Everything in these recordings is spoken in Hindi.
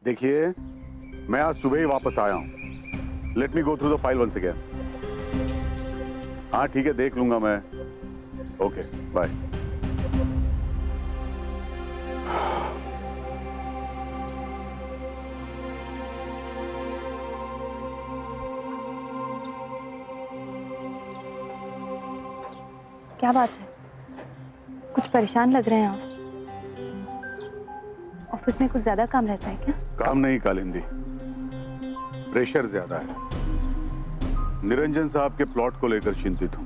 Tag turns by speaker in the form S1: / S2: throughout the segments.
S1: देखिए, मैं आज सुबह ही वापस आया हूं। Let me go through the file once again. हाँ ठीक है, देख लूंगा मैं। Okay bye.
S2: क्या बात है? कुछ परेशान लग रहे हैं आप। ऑफिस में कुछ ज्यादा काम रहता है क्या?
S1: काम नहीं कालिंदी, प्रेशर ज्यादा है। निरंजन साहब के प्लॉट को लेकर चिंतित हूं।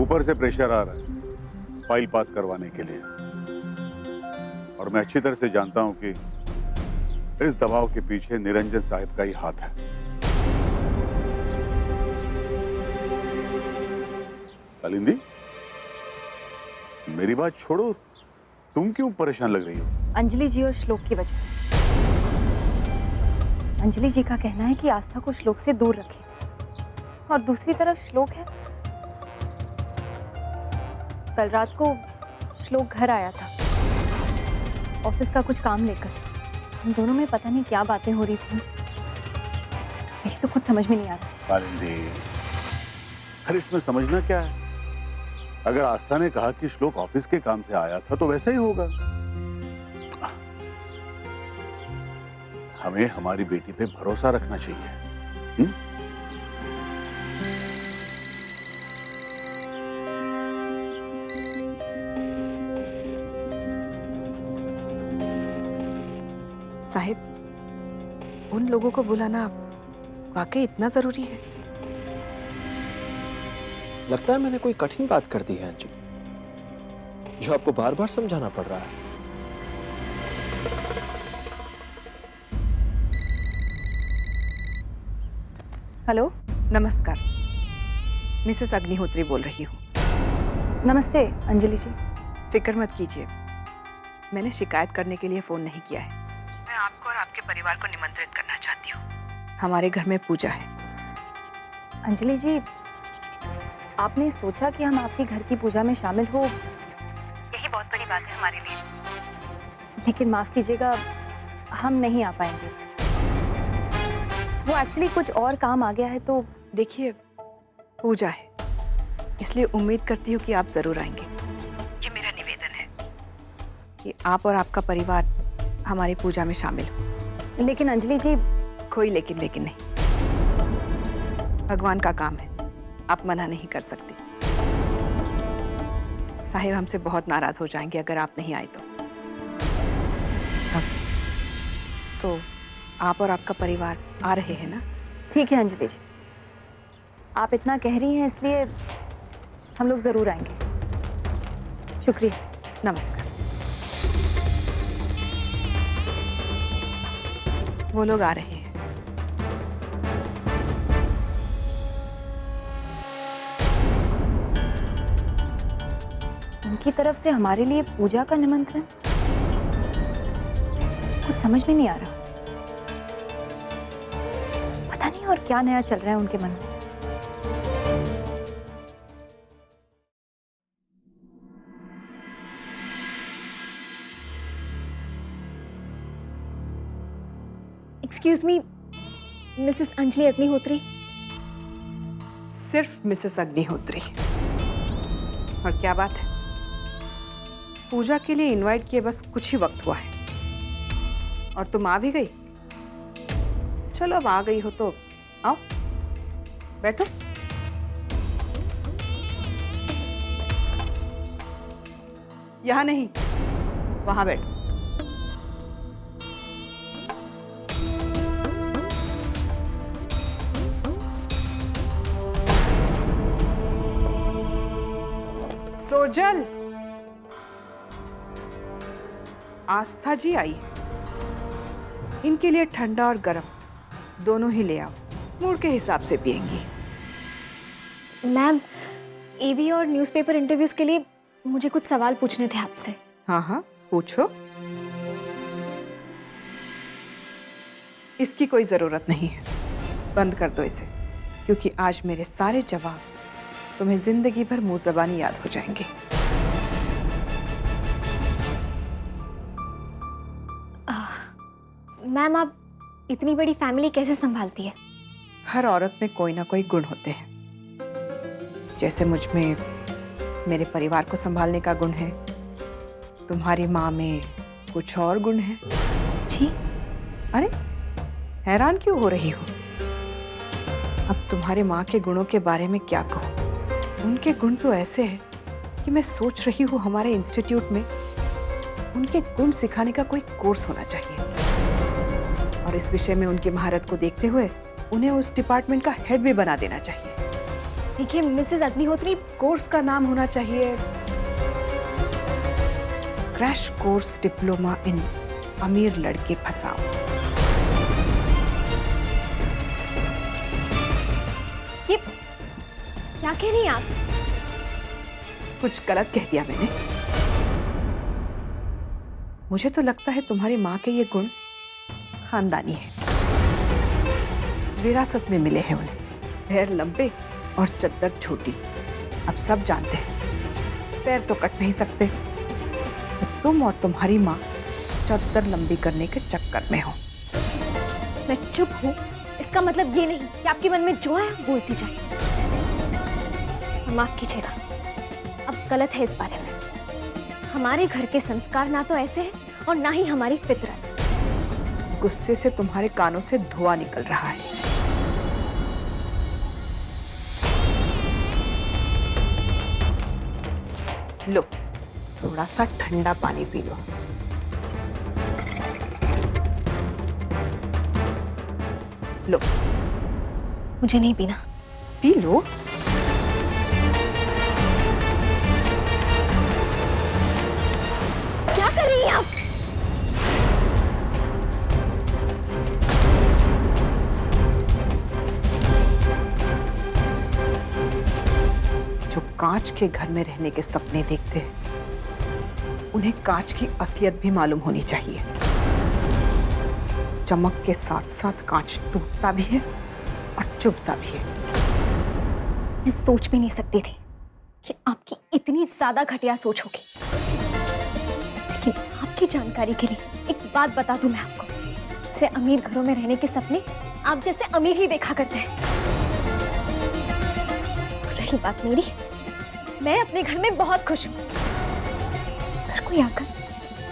S1: ऊपर से प्रेशर आ रहा है फाइल पास करवाने के लिए, और मैं अच्छी तरह से जानता हूं कि इस दबाव के पीछे निरंजन साहब का ही हाथ है। कालिंदी, मेरी बात छोड़ो, तुम क्यों परेशान लग रही हो?
S2: अंजलि जी और श्लोक की वजह से। अंजलि जी का कहना है कि आस्था को श्लोक से दूर रखें, और दूसरी तरफ श्लोक है। कल रात को श्लोक घर आया था ऑफिस का कुछ काम लेकर। हम दोनों में पता नहीं क्या बातें हो रही थी, मुझे तो कुछ समझ में नहीं आ रहा।
S1: कालिंदी, अरे इसमें समझना क्या है? अगर आस्था ने कहा कि श्लोक ऑफिस के काम से आया था तो वैसा ही होगा। हमें हमारी बेटी पे भरोसा रखना चाहिए।
S3: साहिब, उन लोगों को बुलाना वाकई इतना जरूरी है?
S4: लगता है मैंने कोई कठिन बात कर दी है अंजलि, जो आपको बार बार समझाना पड़ रहा है।
S2: हेलो।
S3: नमस्कार, मिसेस अग्निहोत्री बोल रही हूँ।
S2: नमस्ते अंजलि जी।
S3: फिक्र मत कीजिए, मैंने शिकायत करने के लिए फोन नहीं किया है। मैं आपको और आपके परिवार को निमंत्रित करना चाहती हूँ। हमारे घर में पूजा है।
S2: अंजलि जी, आपने सोचा कि हम आपके घर की पूजा में शामिल हो, यही बहुत बड़ी बात है हमारे लिए। लेकिन माफ कीजिएगा, हम नहीं आ पाएंगे। वो एक्चुअली कुछ और काम आ गया है। तो
S3: देखिए, पूजा है, इसलिए उम्मीद करती हूँ कि आप जरूर आएंगे। ये मेरा निवेदन है कि आप और आपका परिवार हमारी पूजा में शामिल हो।
S2: लेकिन अंजलि जी,
S3: कोई लेकिन वेकिन नहीं, भगवान का काम है, आप मना नहीं कर सकते। साहिब हमसे बहुत नाराज हो जाएंगे अगर आप नहीं आए तो आप और आपका परिवार आ रहे हैं ना?
S2: ठीक है अंजलि जी, आप इतना कह रही हैं इसलिए हम लोग जरूर आएंगे। शुक्रिया।
S3: नमस्कार। वो लोग आ रहे हैं।
S2: उनकी तरफ से हमारे लिए पूजा का निमंत्रण? कुछ समझ में नहीं आ रहा। पता नहीं और क्या नया चल रहा है उनके मन में।
S5: Excuse me, Mrs Anjali Agnihotri.
S3: सिर्फ मिसेस अग्निहोत्री। और क्या बात है? पूजा के लिए इनवाइट किए बस कुछ ही वक्त हुआ है और तुम आ भी गई। चलो, अब आ गई हो तो आओ, बैठो। यहां नहीं, वहां बैठो। सोजल, आस्था जी आई। इनके लिए ठंडा और गर्म दोनों ही ले आओ, मूड के हिसाब से पिएंगी।
S5: मैम, ईवी और न्यूज़पेपर इंटरव्यूज के लिए मुझे कुछ सवाल पूछने थे आपसे।
S3: हाँ हाँ, पूछो। इसकी कोई जरूरत नहीं है, बंद कर दो इसे, क्योंकि आज मेरे सारे जवाब तुम्हें जिंदगी भर मुंह ज़बानी याद हो जाएंगे।
S5: मैम आप इतनी बड़ी फैमिली कैसे संभालती है?
S3: हर औरत में कोई ना कोई गुण होते हैं। जैसे मुझ में मेरे परिवार को संभालने का गुण है, तुम्हारी माँ में कुछ और गुण है।
S5: जी
S3: अरे हैरान क्यों हो रही हो? अब तुम्हारे माँ के गुणों के बारे में क्या कहूँ? उनके गुण तो ऐसे हैं कि मैं सोच रही हूँ हमारे इंस्टीट्यूट में उनके गुण सिखाने का कोई कोर्स होना चाहिए, और इस विषय में उनकी महारत को देखते हुए उन्हें उस डिपार्टमेंट का हेड भी बना देना चाहिए।
S5: देखिए मिसेस अग्निहोत्री,
S3: कोर्स का नाम होना चाहिए क्रैश कोर्स डिप्लोमा इन अमीर लड़के फसाओ।
S5: ये क्या कह रही हैं आप?
S3: कुछ गलत कह दिया मैंने? मुझे तो लगता है तुम्हारी माँ के ये गुण खानदानी है, विरासत में मिले हैं उन्हें। पैर लंबे और चद्दर छोटी, अब सब जानते हैं। पैर तो कट नहीं सकते, तो तुम और तुम्हारी माँ चद्दर लंबी करने के चक्कर में हो।
S5: मैं चुप हूँ इसका मतलब ये नहीं कि आपके मन में जो है बोलती जाए। माफ कीजिएगा, अब गलत है इस बारे में। हमारे घर के संस्कार ना तो ऐसे हैं और ना ही हमारी फितरत।
S3: गुस्से से तुम्हारे कानों से धुआं निकल रहा है। लो थोड़ा सा ठंडा पानी पी लो। लो
S5: मुझे नहीं पीना।
S3: P low.
S5: क्या कर रही हैं आप?
S3: जो कांच के घर में रहने के सपने देखते हैं, उन्हें कांच की असलियत भी मालूम होनी चाहिए। चमक के साथ साथ कांच टूटता भी है और चुभता भी है।
S5: मैं सोच भी नहीं सकती थी कि आपकी इतनी ज्यादा घटिया सोच होगी। लेकिन आपकी जानकारी के लिए एक बात बता दूं मैं आपको, से अमीर घरों में रहने के सपने आप जैसे अमीर ही देखा करते हैं। रही बात मेरी, मैं अपने घर में बहुत खुश हूँ। अगर कोई आकर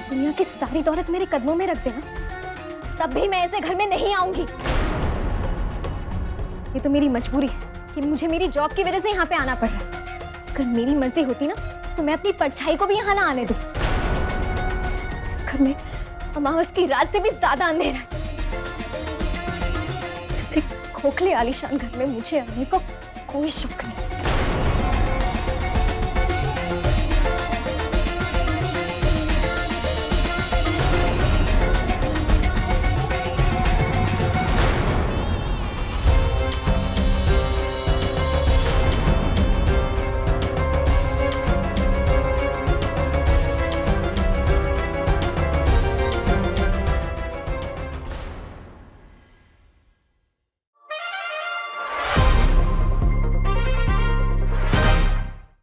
S5: दुनिया की सारी दौलत मेरे कदमों में रख देना, तब भी मैं ऐसे घर में नहीं आऊंगी। ये तो मेरी मजबूरी है कि मुझे मेरी जॉब की वजह से यहाँ पे आना पड़ रहा है। अगर मेरी मर्जी होती ना तो मैं अपनी परछाई को भी यहाँ ना आने दूं। जिस घर में अमावस की रात से भी ज्यादा अंधेरा है, ऐसे खोखले आलीशान घर में मुझे आने को कोई शौक नहीं।